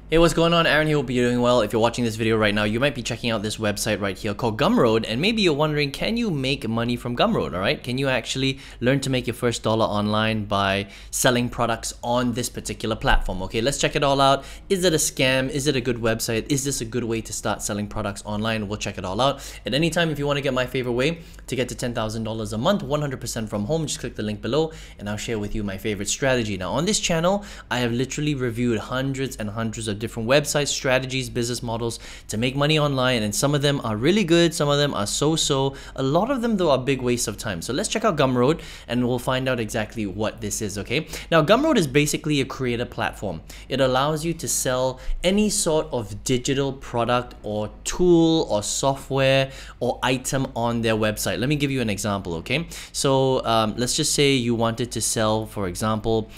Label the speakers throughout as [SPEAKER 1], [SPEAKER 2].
[SPEAKER 1] Hey, what's going on? Aaron here. Hope you're doing well. If you're watching this video right now, you might be checking out this website right here called Gumroad, and maybe you're wondering, can you make money from Gumroad? All right, can you actually learn to make your first dollar online by selling products on this particular platform? Okay, let's check it all out. Is it a scam? Is it a good website? Is this a good way to start selling products online? We'll check it all out. At any time, if you want to get my favorite way to get to $10,000 a month, 100% from home, just click the link below and I'll share with you my favorite strategy. Now, on this channel, I have literally reviewed hundreds and hundreds of different websites, strategies, business models to make money online, and some of them are really good, some of them are so-so. A lot of them though are big waste of time. So let's check out Gumroad and we'll find out exactly what this is. Okay, now Gumroad is basically a creator platform. It allows you to sell any sort of digital product or tool or software or item on their website. Let me give you an example. Okay, so let's just say you wanted to sell, for example,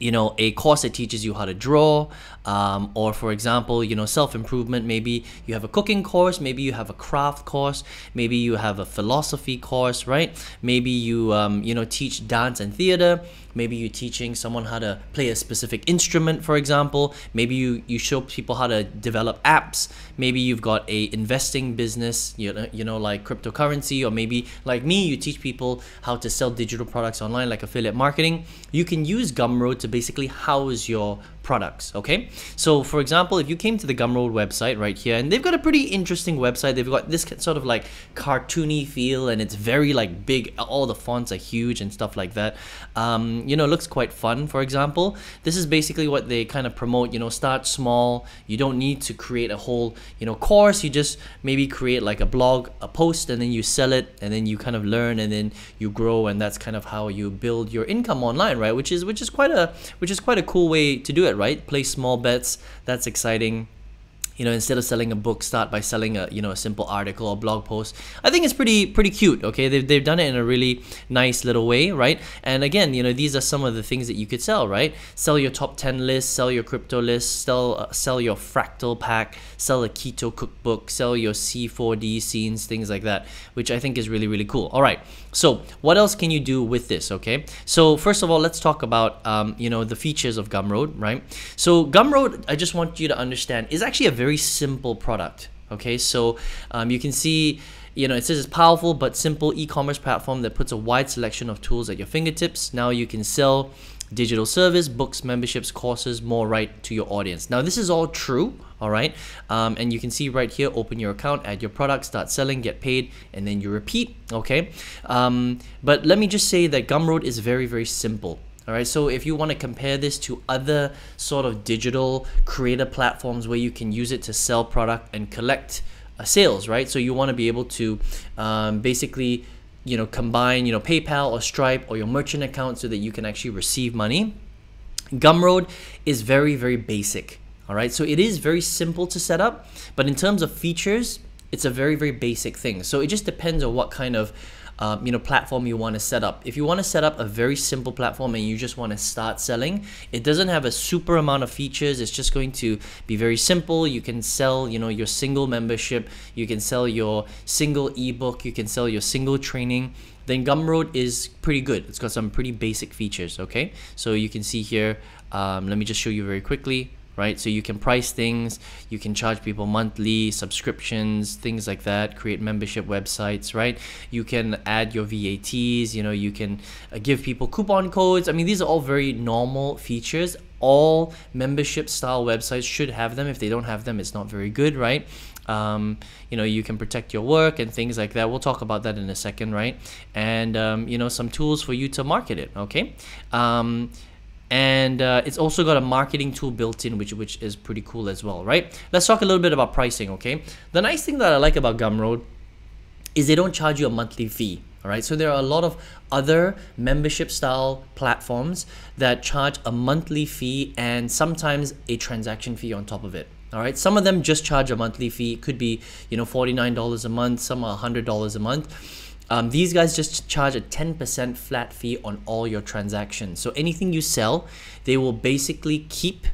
[SPEAKER 1] a course that teaches you how to draw, or for example, self-improvement. Maybe you have a cooking course, maybe you have a craft course, maybe you have a philosophy course, right? Maybe you teach dance and theater. Maybe you're teaching someone how to play a specific instrument, for example. Maybe you show people how to develop apps. Maybe you've got a investing business, like cryptocurrency, or maybe like me, you teach people how to sell digital products online, like affiliate marketing. You can use Gumroad to basically house your products. Okay, so for example, if you came to the Gumroad website right here, and they've got a pretty interesting website. They've got this sort of like cartoony feel, and it's very like big. All the fonts are huge and stuff like that. It looks quite fun. For example, this is basically what they kind of promote. Start small. You don't need to create a whole course. You just maybe create like a blog, a post, and then you sell it, and then you kind of learn, and then you grow, and that's kind of how you build your income online, right? Which is quite a cool way to do it, right? Play small bets. That's exciting. Instead of selling a book, start by selling a simple article or blog post. I think it's pretty cute. Okay, they've done it in a really nice little way, right? And again, these are some of the things that you could sell, right? Sell your top 10 list, sell your crypto list, sell your fractal pack, sell a keto cookbook, sell your C4D scenes, things like that, which I think is really cool. All right, so what else can you do with this? Okay, so first of all, let's talk about the features of Gumroad, right? So Gumroad, I just want you to understand, is actually a very simple product. Okay, so you can see, it says it's powerful but simple e-commerce platform that puts a wide selection of tools at your fingertips. Now you can sell digital service, books, memberships, courses, more right to your audience. Now this is all true, all right? And you can see right here, open your account, add your product, start selling, get paid, and then you repeat, okay? But let me just say that Gumroad is very simple. All right, so if you want to compare this to other sort of digital creator platforms where you can use it to sell product and collect sales, right? So you want to be able to basically, combine, PayPal or Stripe or your merchant account so that you can actually receive money. Gumroad is very basic. All right, so it is very simple to set up, but in terms of features, it's a very basic thing. So it just depends on what kind of platform you want to set up. If you want to set up a very simple platform and you just want to start selling, it doesn't have a super amount of features. It's just going to be very simple. You can sell, your single membership. You can sell your single ebook. You can sell your single training. Then Gumroad is pretty good. It's got some pretty basic features. Okay, so you can see here. Let me just show you very quickly. Right, so you can price things, you can charge people monthly, subscriptions, things like that, create membership websites, right? You can add your VATs, you can give people coupon codes. I mean, these are all very normal features. All membership style websites should have them. If they don't have them, it's not very good, right? You can protect your work and things like that. We'll talk about that in a second, right? And, some tools for you to market it, okay? And it's also got a marketing tool built in, which is pretty cool as well, right? Let's talk a little bit about pricing, okay? The nice thing that I like about Gumroad is they don't charge you a monthly fee, all right? So there are a lot of other membership style platforms that charge a monthly fee and sometimes a transaction fee on top of it. All right, some of them just charge a monthly fee. It could be, $49 a month, some are $100 a month. These guys just charge a 10% flat fee on all your transactions. So anything you sell, they will basically keep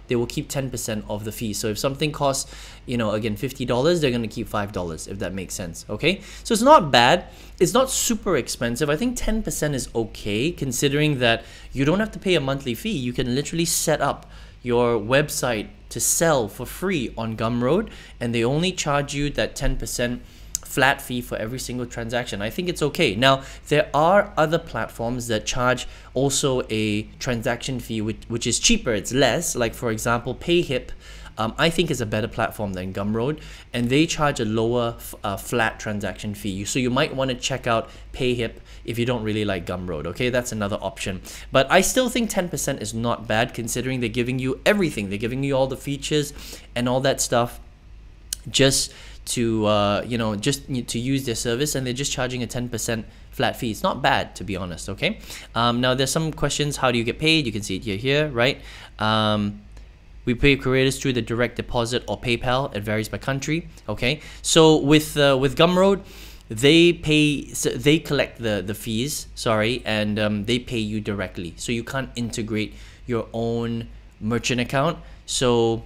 [SPEAKER 1] they will keep 10% of the fee. So if something costs, again, $50, they're going to keep $5, if that makes sense. Okay, so it's not bad. It's not super expensive. I think 10% is okay, considering that you don't have to pay a monthly fee. You can literally set up your website to sell for free on Gumroad, and they only charge you that 10% flat fee for every single transaction. I think it's okay. Now, there are other platforms that charge also a transaction fee, which is cheaper. It's less. Like, for example, PayHip, I think is a better platform than Gumroad, and they charge a lower flat transaction fee. So you might want to check out PayHip if you don't really like Gumroad. Okay, that's another option. But I still think 10% is not bad, considering they're giving you everything. They're giving you all the features and all that stuff just to to use their service, and they're just charging a 10% flat fee. It's not bad, to be honest. Okay, now there's some questions. How do you get paid? You can see it here, right? We pay creators through the direct deposit or PayPal. It varies by country. Okay, so with Gumroad, they collect the fees, and they pay you directly, so you can't integrate your own merchant account. So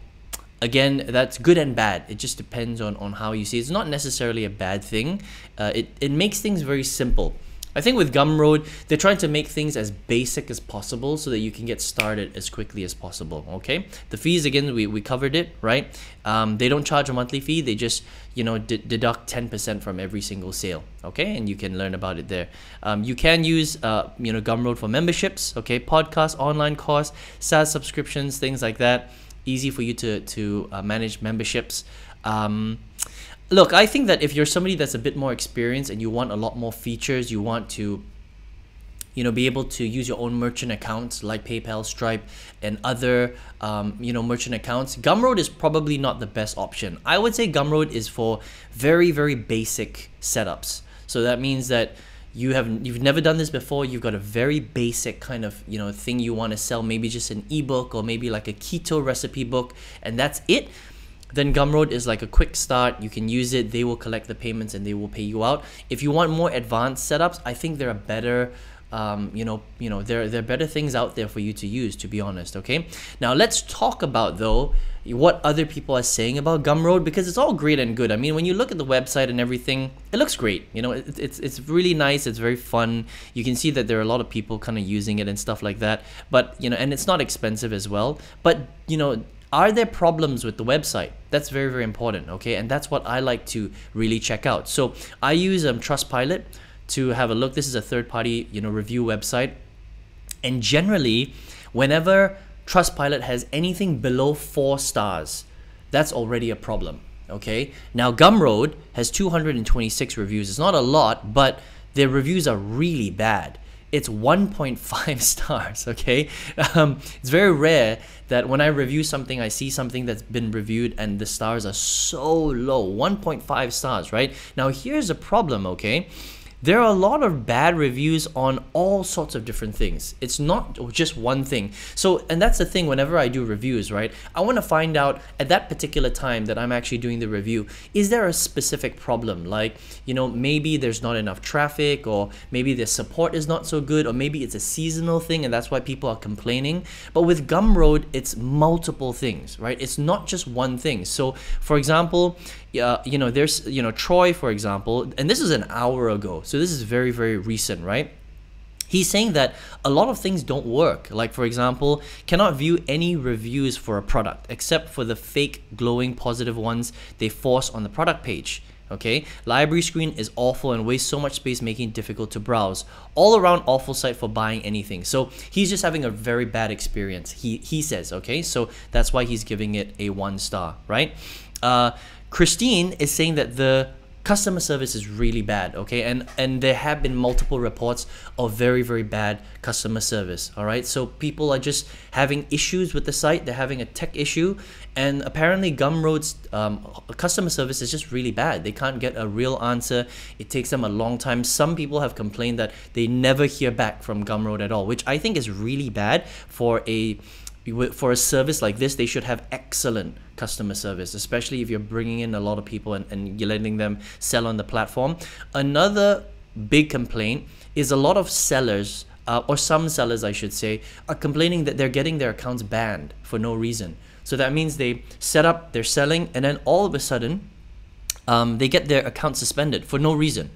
[SPEAKER 1] again, that's good and bad. It just depends on how you see it. It's not necessarily a bad thing. It makes things very simple. I think with Gumroad, they're trying to make things as basic as possible so that you can get started as quickly as possible. Okay, the fees, again, we covered it, right? They don't charge a monthly fee. They just deduct 10% from every single sale. Okay, and you can learn about it there. You can use Gumroad for memberships. Okay, podcasts, online course, SaaS subscriptions, things like that. Easy for you to manage memberships. Look, I think that if you're somebody that's a bit more experienced and you want a lot more features, you want to be able to use your own merchant accounts like PayPal, Stripe, and other merchant accounts, Gumroad is probably not the best option. I would say Gumroad is for very, very basic setups. So that means that you've never done this before. You've got a very basic kind of thing you want to sell, maybe just an ebook or maybe like a keto recipe book, and that's it. Then Gumroad is like a quick start. You can use it. They will collect the payments and they will pay you out. If you want more advanced setups, I think there are better there are better things out there for you to use, to be honest. Okay, now let's talk about though what other people are saying about Gumroad, because it's all great and good. I mean, when you look at the website and everything, it looks great. It's really nice. It's very fun. You can see that there are a lot of people kind of using it and stuff like that. But and it's not expensive as well. But are there problems with the website? That's very, very important. Okay, and that's what I like to really check out. So I use Trustpilot to have a look. This is a third-party review website, and generally, whenever Trustpilot has anything below 4 stars, that's already a problem. Okay, now Gumroad has 226 reviews. It's not a lot, but their reviews are really bad. It's 1.5 stars. Okay, it's very rare that when I review something, I see something that's been reviewed and the stars are so low. 1.5 stars, right? Now here's a problem. Okay, there are a lot of bad reviews on all sorts of different things. It's not just one thing. So, and that's the thing, whenever I do reviews, right? I want to find out at that particular time that I'm actually doing the review, is there a specific problem? Like, maybe there's not enough traffic, or maybe the support is not so good, or maybe it's a seasonal thing and that's why people are complaining. But with Gumroad, it's multiple things, right? It's not just one thing. So, for example, there's, Troy, for example, and this is an hour ago. So this is very, very recent, right? He's saying that a lot of things don't work. Like, for example, cannot view any reviews for a product except for the fake glowing positive ones they force on the product page. Okay, library screen is awful and wastes so much space, making it difficult to browse. All around awful site for buying anything. So he's just having a very bad experience, he says. Okay, so that's why he's giving it a 1 star, right? Christine is saying that the customer service is really bad. Okay, and there have been multiple reports of very, very bad customer service. All right, so people are just having issues with the site. They're having a tech issue, and apparently Gumroad's customer service is just really bad. They can't get a real answer. It takes them a long time. Some people have complained that they never hear back from Gumroad at all, which I think is really bad. For a service like this, they should have excellent customer service, especially if you're bringing in a lot of people and you're letting them sell on the platform. Another big complaint is a lot of sellers or some sellers, I should say, are complaining that they're getting their accounts banned for no reason. So that means they set up, they're selling, and then all of a sudden, they get their account suspended for no reason.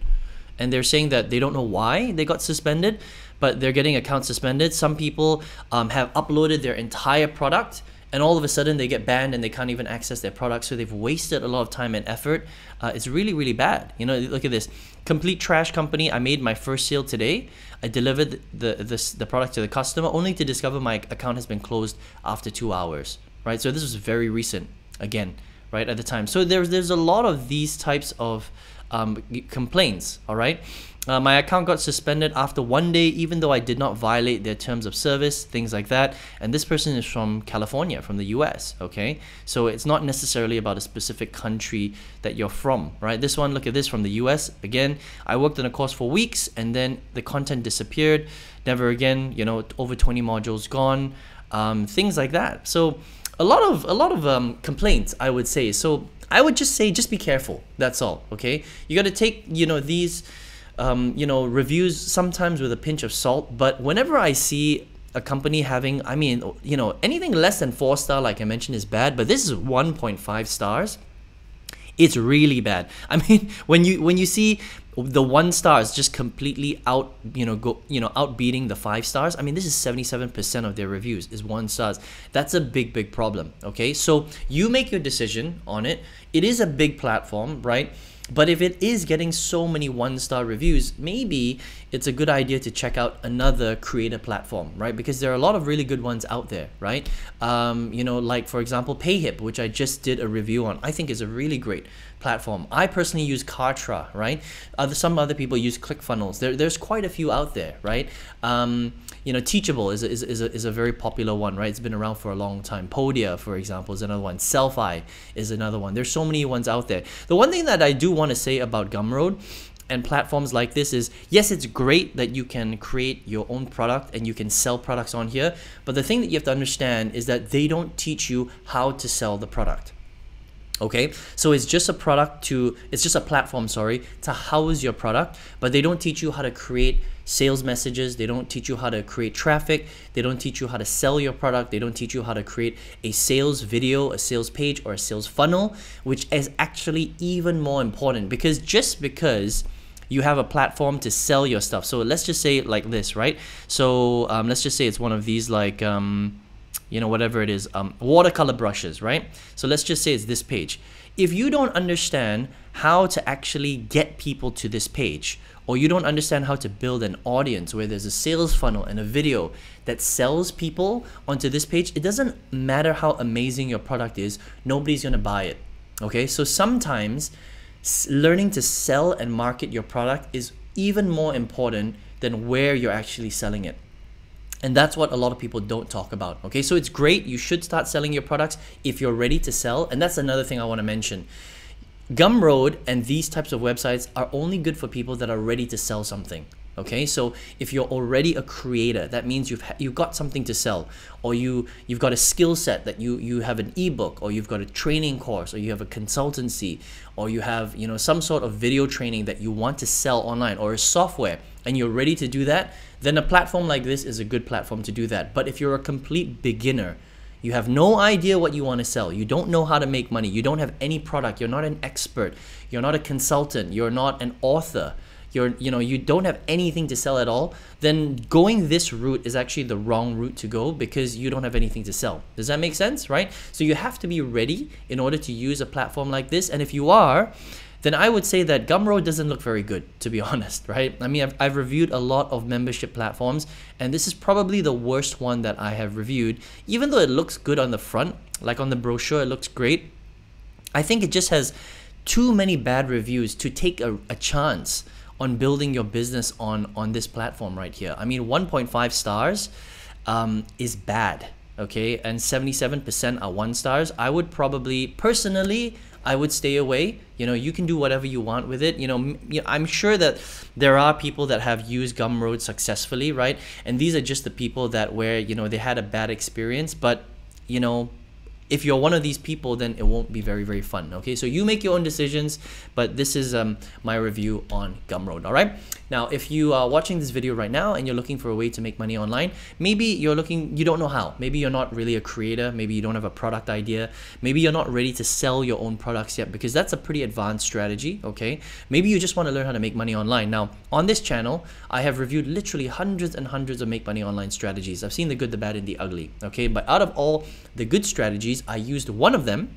[SPEAKER 1] And they're saying that they don't know why they got suspended, but they're getting accounts suspended. Some people have uploaded their entire product, and all of a sudden they get banned and they can't even access their product. So they've wasted a lot of time and effort. It's really, really bad. You know, look at this. Complete trash company. I made my first sale today. I delivered the product to the customer only to discover my account has been closed after 2 hours, right? So this was very recent again, right, at the time. So there's a lot of these types of complaints, all right? My account got suspended after 1 day, even though I did not violate their terms of service, things like that. And this person is from California, from the US, okay? So it's not necessarily about a specific country that you're from, right? This one, look at this, from the US. Again, I worked on a course for weeks and then the content disappeared. Never again, you know, over 20 modules gone, things like that. So a lot of complaints, I would say. So I would just say, just be careful. That's all, okay? You got to take, you know, these reviews sometimes with a pinch of salt. But whenever I see a company having, I mean, you know, anything less than 4-star, like I mentioned, is bad. But this is 1.5 stars. It's really bad. I mean, when you see the 1 stars just completely outbeating the 5 stars. I mean, this is 77% of their reviews is 1 stars. That's a big problem. Okay, so you make your decision on it. It is a big platform, right? But if it is getting so many 1-star reviews, maybe it's a good idea to check out another creator platform, right? Because there are a lot of really good ones out there, right? You know, like for example, Payhip, which I just did a review on, I think is a really great platform. I personally use Kartra, right? Some other people use ClickFunnels. There's quite a few out there, right? You know, Teachable is a very popular one, right? It's been around for a long time. Podia, for example, is another one. Selfie is another one. There's so many ones out there. The one thing that I do want to say about Gumroad and platforms like this is, yes, it's great that you can create your own product and you can sell products on here, but the thing that you have to understand is that they don't teach you how to sell the product. Okay, so it's just a platform, sorry, to house your product, but they don't teach you how to create sales messages. They don't teach you how to create traffic. They don't teach you how to sell your product. They don't teach you how to create a sales video, a sales page, or a sales funnel, which is actually even more important, because just because you have a platform to sell your stuff. So let's just say it like this, right? So let's just say it's one of these, like you know, whatever it is, watercolor brushes, right? So let's just say it's this page. If you don't understand how to actually get people to this page, or you don't understand how to build an audience where there's a sales funnel and a video that sells people onto this page, it doesn't matter how amazing your product is, nobody's gonna buy it, okay? So sometimes learning to sell and market your product is even more important than where you're actually selling it. And that's what a lot of people don't talk about, okay? So it's great, you should start selling your products if you're ready to sell. And that's another thing I wanna mention. Gumroad and these types of websites are only good for people that are ready to sell something. Okay, so if you're already a creator, that means you've got something to sell, or you've got a skill set that you have an ebook, or you've got a training course, or you have a consultancy, or you have, you know, some sort of video training that you want to sell online, or a software, and you're ready to do that, then a platform like this is a good platform to do that. But if you're a complete beginner, you have no idea what you want to sell, you don't know how to make money, you don't have any product, you're not an expert, you're not a consultant, you're not an author, you don't have anything to sell at all, then going this route is actually the wrong route to go, because you don't have anything to sell. Does that make sense, right? So you have to be ready in order to use a platform like this. And if you are, then I would say that Gumroad doesn't look very good, to be honest, right? I mean, I've reviewed a lot of membership platforms, and this is probably the worst one that I have reviewed. Even though it looks good on the front, like on the brochure, it looks great, I think it just has too many bad reviews to take a chance on building your business on this platform right here. I mean, 1.5 stars is bad, okay? And 77% are 1 stars. I would probably, personally, I would stay away. You know, you can do whatever you want with it. You know, I'm sure that there are people that have used Gumroad successfully, right? And these are just the people that where, you know, they had a bad experience, but, you know, if you're one of these people, then it won't be very, very fun, okay? So you make your own decisions, but this is my review on Gumroad, all right? Now, if you are watching this video right now and you're looking for a way to make money online, maybe you don't know how. Maybe you're not really a creator. Maybe you don't have a product idea. Maybe you're not ready to sell your own products yet, because that's a pretty advanced strategy, okay? Maybe you just want to learn how to make money online. Now, on this channel, I have reviewed literally hundreds and hundreds of make money online strategies. I've seen the good, the bad, and the ugly, okay? But out of all the good strategies, I used one of them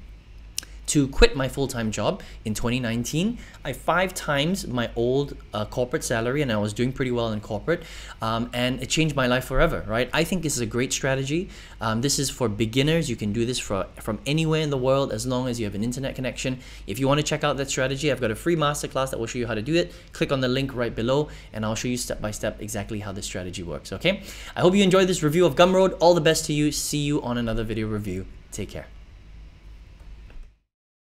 [SPEAKER 1] to quit my full-time job in 2019. I 5 times my old corporate salary, and I was doing pretty well in corporate, and it changed my life forever, right? I think this is a great strategy. This is for beginners. You can do this from anywhere in the world as long as you have an internet connection. If you want to check out that strategy, I've got a free masterclass that will show you how to do it. Click on the link right below and I'll show you step by step exactly how this strategy works, okay? I hope you enjoyed this review of Gumroad. All the best to you. See you on another video review. Take care.